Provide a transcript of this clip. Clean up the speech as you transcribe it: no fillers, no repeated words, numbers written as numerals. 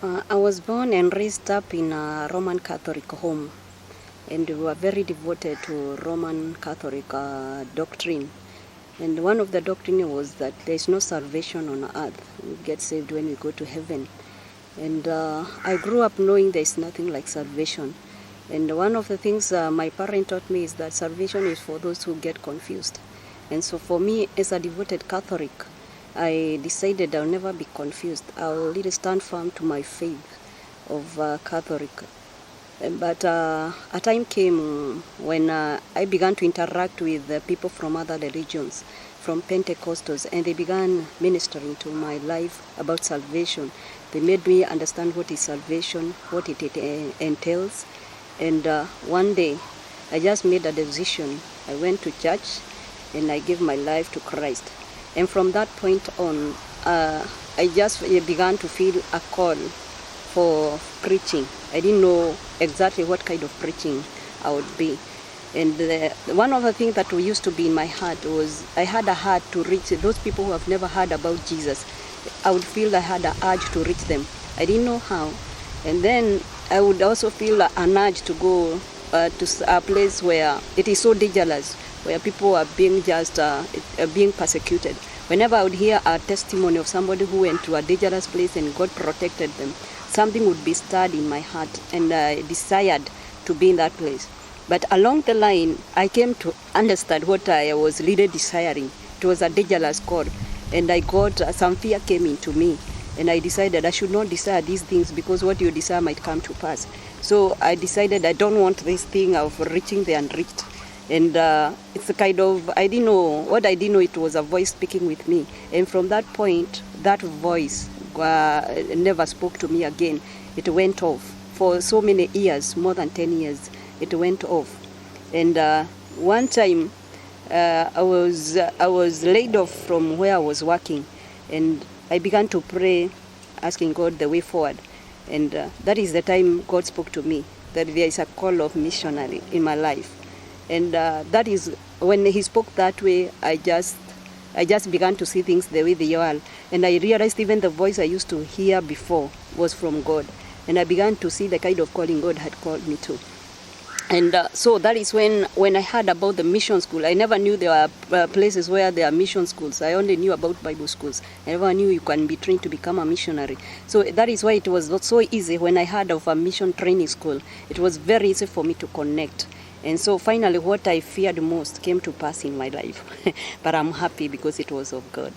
I was born and raised up in a Roman Catholic home, and we were very devoted to Roman Catholic doctrine. And one of the doctrine was that there is no salvation on earth. We get saved when we go to heaven. And I grew up knowing there is nothing like salvation. And one of the things my parent taught me is that salvation is for those who get confused. And so for me, as a devoted Catholic, I decided I'll never be confused. I'll really stand firm to my faith of Catholic. But a time came when I began to interact with people from other religions, from Pentecostals, and they began ministering to my life about salvation. They made me understand what is salvation, what it entails. And one day, I just made a decision. I went to church and I gave my life to Christ. And from that point on, I just began to feel a call for preaching. I didn't know exactly what kind of preaching I would be. And one of the things that used to be in my heart was I had a heart to reach those people who have never heard about Jesus. I would feel I had an urge to reach them. I didn't know how. And then I would also feel an urge to go to a place where it is so dangerous, where people are being being persecuted. Whenever I would hear a testimony of somebody who went to a dangerous place and God protected them, something would be stirred in my heart, and I desired to be in that place. But along the line, I came to understand what I was really desiring. It was a dangerous call, and I got some fear came into me, and I decided I should not desire these things because what you desire might come to pass. So I decided I don't want this thing of reaching the unreached. And it's a kind of, I didn't know, it was a voice speaking with me. And from that point, that voice never spoke to me again. It went off. For so many years, more than 10 years, it went off. And one time, I was laid off from where I was working. And I began to pray, asking God the way forward. And that is the time God spoke to me, that there is a call of missionary in my life. And that is when he spoke that way, I just began to see things the way they are. And I realized even the voice I used to hear before was from God. And I began to see the kind of calling God had called me to. And so that is when I heard about the mission school. I never knew there were places where there are mission schools. I only knew about Bible schools. I never knew you can be trained to become a missionary. So that is why it was not so easy when I heard of a mission training school. It was very easy for me to connect. And so finally what I feared most came to pass in my life. But I'm happy because it was of God.